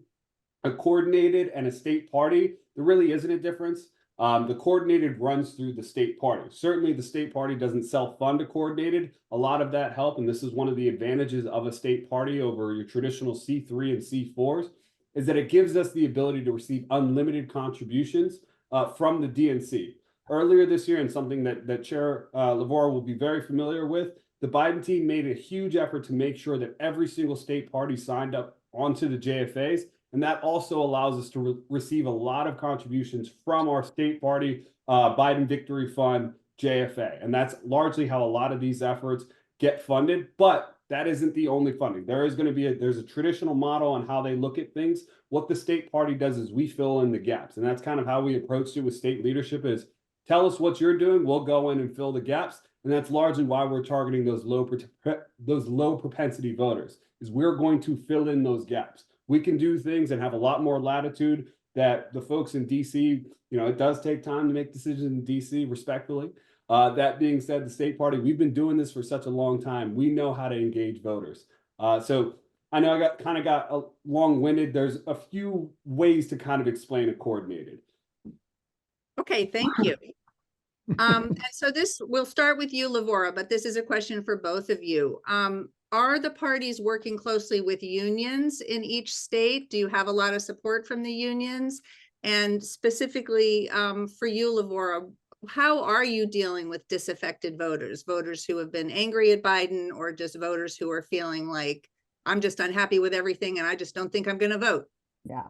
a coordinated and a state party, there really isn't a difference. The coordinated runs through the state party. Certainly the state party doesn't self-fund a coordinated. A lot of that help, and this is one of the advantages of a state party over your traditional C3 and C4s, is that it gives us the ability to receive unlimited contributions from the DNC. Earlier this year, and something that Chair Lavora will be very familiar with, the Biden team made a huge effort to make sure that every single state party signed up onto the JFAs. And that also allows us to receive a lot of contributions from our state party, Biden Victory Fund, JFA. And that's largely how a lot of these efforts get funded. But that isn't the only funding. There is going to be there's a traditional model on how they look at things. What the state party does is we fill in the gaps. And that's kind of how we approached it with state leadership is tell us what you're doing. We'll go in and fill the gaps. And that's largely why we're targeting those low propensity voters, is we're going to fill in those gaps. We can do things and have a lot more latitude that the folks in DC, it does take time to make decisions in DC, respectfully. That being said, the state party, we've been doing this for such a long time. We know how to engage voters. So I know I got a long-winded. There's a few ways to kind of explain it coordinated. Okay, thank you. And so we'll start with you, Lavora, but this is a question for both of you. Are the parties working closely with unions in each state? Do you have a lot of support from the unions? And specifically for you, Lavora, how are you dealing with disaffected voters who have been angry at Biden, or just voters who are feeling like, I'm just unhappy with everything and I just don't think I'm going to vote? Yeah.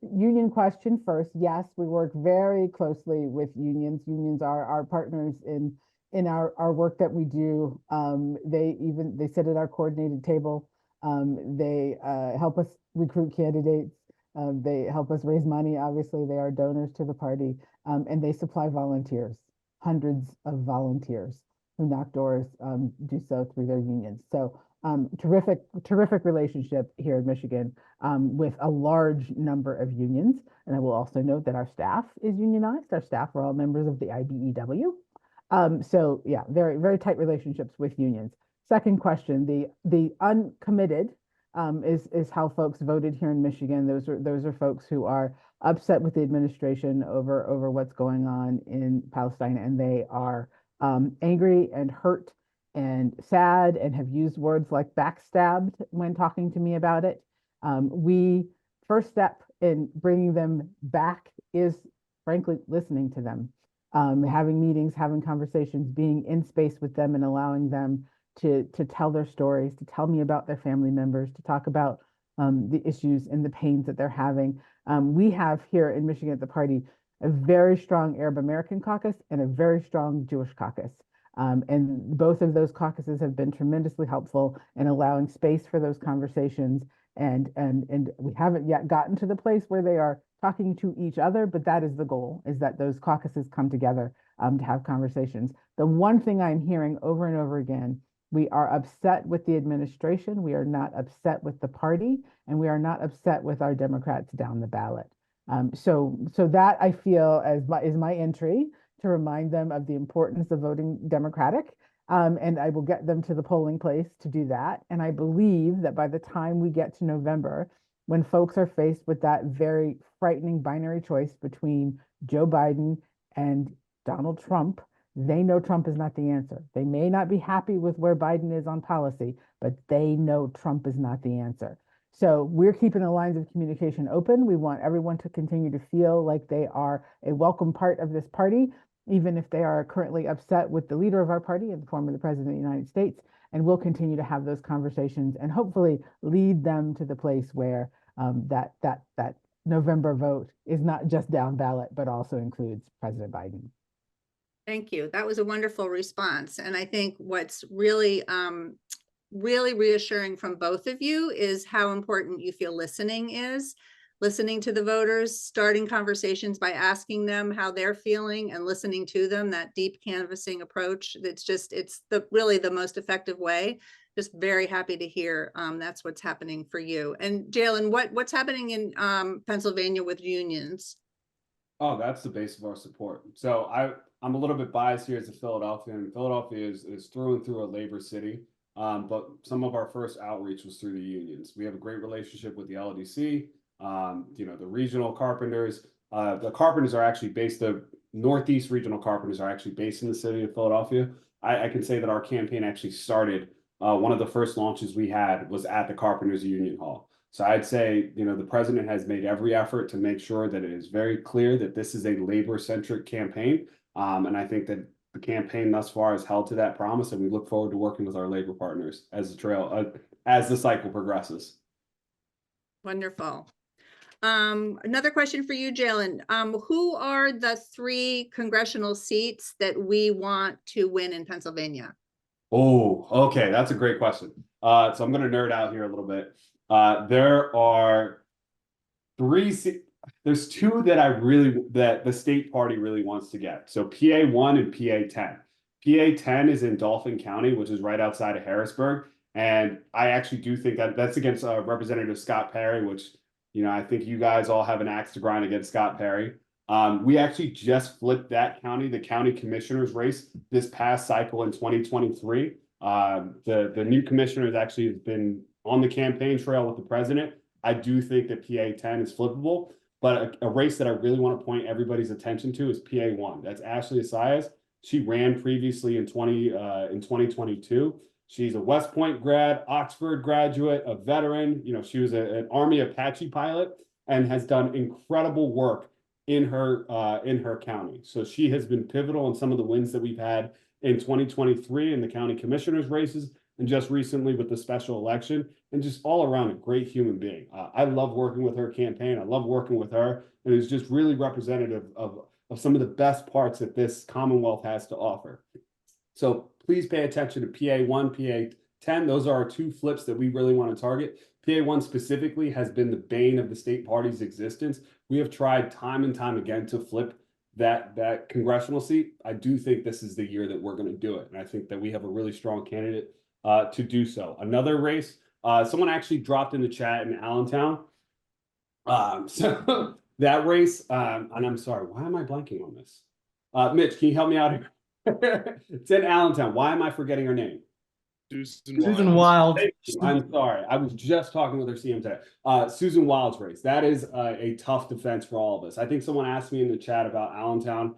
Union question first. Yes, we work very closely with unions. Unions are our partners in our work that we do. They sit at our coordinated table. They help us recruit candidates. They help us raise money. Obviously, they are donors to the party, and they supply volunteers, hundreds of volunteers who knock doors, do so through their unions. So terrific relationship here in Michigan with a large number of unions. And I will also note that our staff is unionized. Our staff are all members of the IBEW. So yeah, very, very tight relationships with unions. Second question, the uncommitted is how folks voted here in Michigan. Those are folks who are upset with the administration over what's going on in Palestine, and they are angry and hurt and sad and have used words like backstabbed when talking to me about it. First step in bringing them back is frankly listening to them, having meetings, having conversations, being in space with them and allowing them to tell their stories, to tell me about their family members, to talk about the issues and the pains that they're having. We have here in Michigan at the party a very strong Arab American caucus and a very strong Jewish caucus. And both of those caucuses have been tremendously helpful in allowing space for those conversations. And we haven't yet gotten to the place where they are talking to each other, but that is the goal, is that those caucuses come together to have conversations. The one thing I'm hearing over and over again, we are upset with the administration. We are not upset with the party, and we are not upset with our Democrats down the ballot. So that I feel is my entry to remind them of the importance of voting Democratic. And I will get them to the polling place to do that. And I believe that by the time we get to November, when folks are faced with that very frightening binary choice between Joe Biden and Donald Trump, they know Trump is not the answer. They may not be happy with where Biden is on policy, but they know Trump is not the answer. So we're keeping the lines of communication open. We want everyone to continue to feel like they are a welcome part of this party, even if they are currently upset with the leader of our party in the form of the President of the United States. And we'll continue to have those conversations and hopefully lead them to the place where that November vote is not just down ballot, but also includes President Biden. Thank you. That was a wonderful response. And I think what's really, really reassuring from both of you is how important you feel listening is. Listening to the voters, starting conversations by asking them how they're feeling and listening to them, that deep canvassing approach. It's really the most effective way. Just very happy to hear that's what's happening for you. And Jalen, what's happening in Pennsylvania with unions? Oh, that's the base of our support. So I'm a little bit biased here as a Philadelphian. Philadelphia is through and through a labor city. But some of our first outreach was through the unions. We have a great relationship with the LDC, the regional carpenters. The Carpenters are actually based, the Northeast Regional Carpenters are actually based in the city of Philadelphia. I can say that our campaign actually started, one of the first launches we had was at the Carpenters Union Hall. So I'd say, the president has made every effort to make sure that it is very clear that this is a labor-centric campaign. And I think that the campaign thus far has held to that promise, and we look forward to working with our labor partners as the cycle progresses. Wonderful. Another question for you, Jalen. Who are the 3 congressional seats that we want to win in Pennsylvania? Oh, okay. That's a great question. So I'm going to nerd out here a little bit. There are 3, there's 2 that the state party really wants to get. So PA 1 and PA 10. PA 10 is in Dauphin County, which is right outside of Harrisburg. And I actually do think that that's against Representative Scott Perry, which, I think you guys all have an axe to grind against Scott Perry. We actually just flipped that county, the county commissioner's race, this past cycle in 2023. The new commissioner has actually been on the campaign trail with the president. I do think that PA 10 is flippable, but a race that I really want to point everybody's attention to is PA 1. That's Ashley Assayas. She ran previously in 2022. She's a West Point grad, Oxford graduate, a veteran. She was an Army Apache pilot and has done incredible work in her county. So she has been pivotal in some of the wins that we've had in 2023 in the county commissioners races, and just recently with the special election, and just all around a great human being. I love working with her campaign. I love working with her, and it's just really representative of some of the best parts that this Commonwealth has to offer. So please pay attention to PA 1, PA 10. Those are our 2 flips that we really want to target. PA 1 specifically has been the bane of the state party's existence. We have tried time and time again to flip that congressional seat. I do think this is the year that we're going to do it. And I think that we have a really strong candidate to do so. Another race, someone actually dropped in the chat in Allentown. So that race, and I'm sorry, why am I blanking on this? Mitch, can you help me out here? It's in Allentown. Why am I forgetting her name? Susan Wild. I'm sorry. I was just talking with her CM today. Susan Wild's race. That is a tough defense for all of us. I think someone asked me in the chat about Allentown.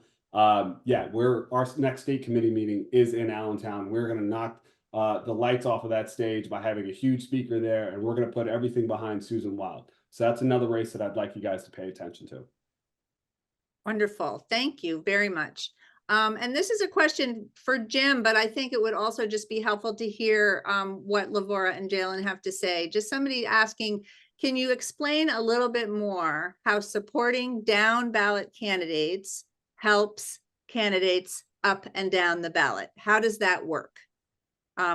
Yeah, our next state committee meeting is in Allentown. We're going to knock the lights off of that stage by having a huge speaker there, and we're going to put everything behind Susan Wild. So that's another race that I'd like you guys to pay attention to. Wonderful. Thank you very much. And this is a question for Jim, but I think it would also just be helpful to hear what Lavora and Jalen have to say. Just somebody asking, can you explain a little bit more how supporting down ballot candidates helps candidates up and down the ballot? How does that work?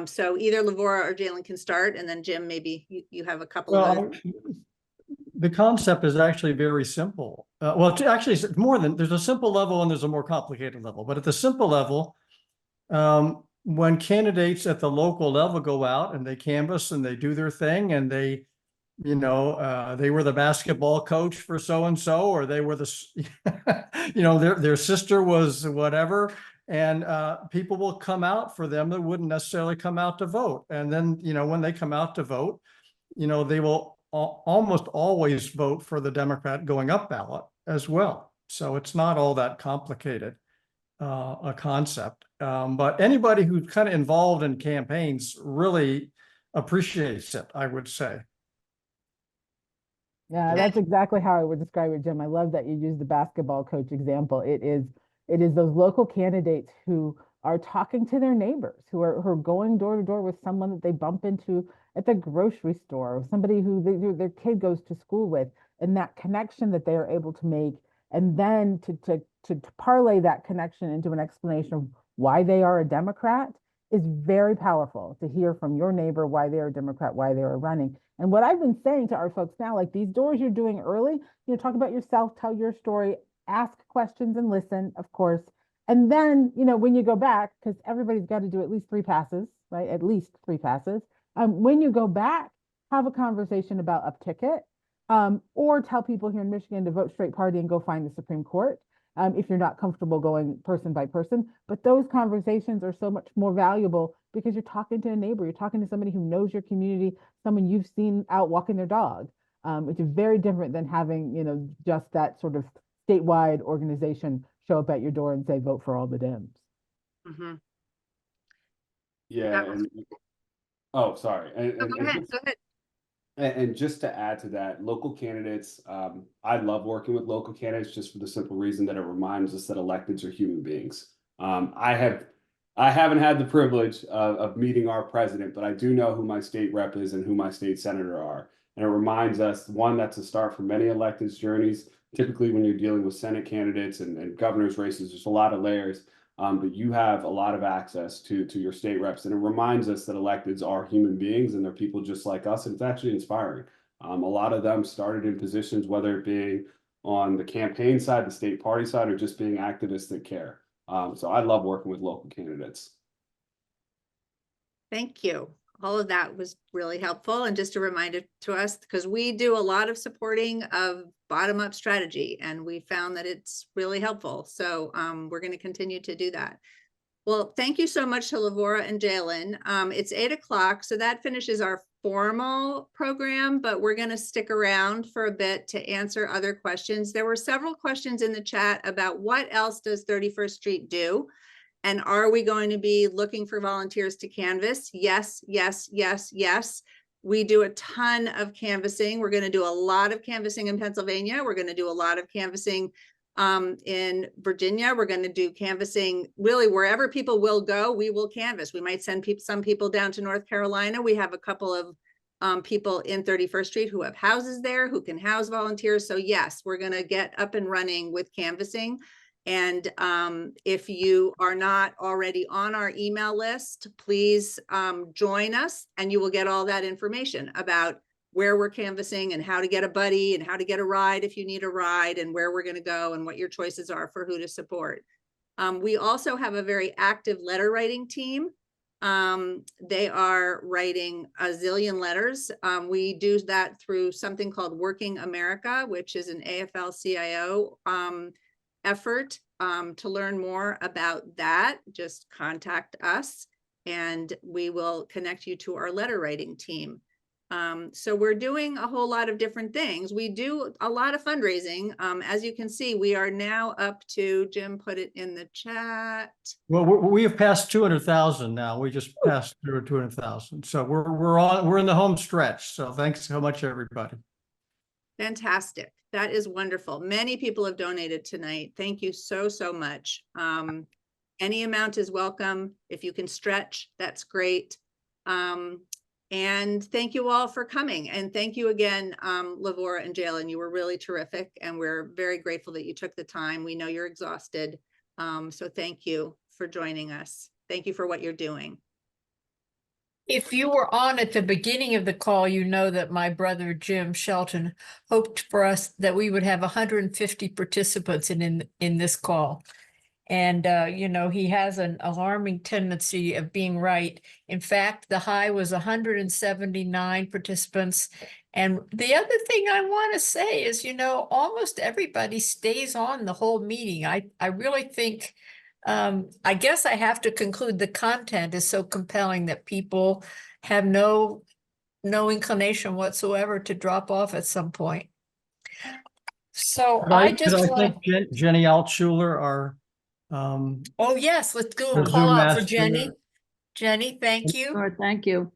So either Lavora or Jalen can start, and then Jim, maybe you have a couple of others. The concept is actually very simple. Actually, it's more than, there's a simple level and there's a more complicated level. But at the simple level, when candidates at the local level go out and they canvass and they do their thing, and they, they were the basketball coach for so-and-so, or they were the, their sister was whatever, and people will come out for them that wouldn't necessarily come out to vote. And then, when they come out to vote, they will almost always vote for the Democrat going up ballot as well. So it's not all that complicated a concept. But anybody who's kind of involved in campaigns really appreciates it, I would say. Yeah, that's exactly how I would describe it, Jim. I love that you used the basketball coach example. It is those local candidates who are talking to their neighbors, who are going door to door with someone that they bump into at the grocery store, or somebody who their kid goes to school with, and that connection that they are able to make, and then to parlay that connection into an explanation of why they are a Democrat is very powerful. To hear from your neighbor why they are a Democrat, why they are running. And what I've been saying to our folks now, like these doors you're doing early, talk about yourself, tell your story, ask questions and listen, of course. And then, when you go back, because everybody's got to do at least 3 passes, right? At least 3 passes. When you go back, have a conversation about up ticket, or tell people here in Michigan to vote straight party and go find the Supreme Court if you're not comfortable going person by person. But those conversations are so much more valuable because you're talking to a neighbor, you're talking to somebody who knows your community, someone you've seen out walking their dog, which is very different than having, just that sort of statewide organization show up at your door and say, vote for all the Dems. Mhm. Yeah, That was- oh, sorry. Oh, go ahead, go ahead. And just to add to that, local candidates, I love working with local candidates just for the simple reason that it reminds us that electeds are human beings. I haven't had the privilege of meeting our president, but I do know who my state rep is and who my state senator are. And it reminds us, one, that's a start for many electeds' journeys. Typically, when you're dealing with Senate candidates and governor's races, there's a lot of layers. But you have a lot of access to your state reps, and it reminds us that electeds are human beings and they're people just like us. And it's actually inspiring. A lot of them started in positions, whether it be on the campaign side, the state party side, or just being activists that care. So I love working with local candidates. Thank you. All of that was really helpful. And just a reminder to us, because we do a lot of supporting of bottom-up strategy, and we found that it's really helpful. So we're going to continue to do that. Well, thank you so much to Lavora and Jalen. It's 8 o'clock, so that finishes our formal program, but we're going to stick around for a bit to answer other questions. There were several questions in the chat about what else does 31st Street do? And are we going to be looking for volunteers to canvass? Yes, yes, yes, yes. We do a ton of canvassing. We're going to do a lot of canvassing in Pennsylvania. We're going to do a lot of canvassing in Virginia. We're going to do canvassing really wherever people will go, we will canvass. We might send some people down to North Carolina. We have a couple of people in 31st Street who have houses there who can house volunteers. So yes, we're going to get up and running with canvassing. And if you are not already on our email list, please join us and you will get all that information about where we're canvassing and how to get a buddy and how to get a ride if you need a ride and where we're going to go and what your choices are for who to support. We also have a very active letter writing team. They are writing a zillion letters. We do that through something called Working America, which is an AFL-CIO effort. To learn more about that, just contact us and we will connect you to our letter writing team. So we're doing a whole lot of different things. We do a lot of fundraising. As you can see, we are now up to, Jim put it in the chat. Well, we have passed 200,000 now. We just passed through 200,000. So we're in the home stretch. So thanks so much, everybody. Fantastic. That is wonderful. Many people have donated tonight. Thank you so, so much. Any amount is welcome. If you can stretch, that's great. And thank you all for coming. And thank you again, Lavora and Jalen. You were really terrific. And we're very grateful that you took the time. We know you're exhausted. So thank you for joining us. Thank you for what you're doing. If you were on at the beginning of the call, you know that my brother Jim Shelton hoped for us that we would have 150 participants in this call. And, you know, he has an alarming tendency of being right. In fact, the high was 179 participants. And the other thing I want to say is, you know, almost everybody stays on the whole meeting. I really think, I guess I have to conclude the content is so compelling that people have no inclination whatsoever to drop off at some point. So I just want think Jenny Altschuler, our oh yes, let's go the call Zoom out for master. Jenny. Jenny, thank you. Sure, thank you.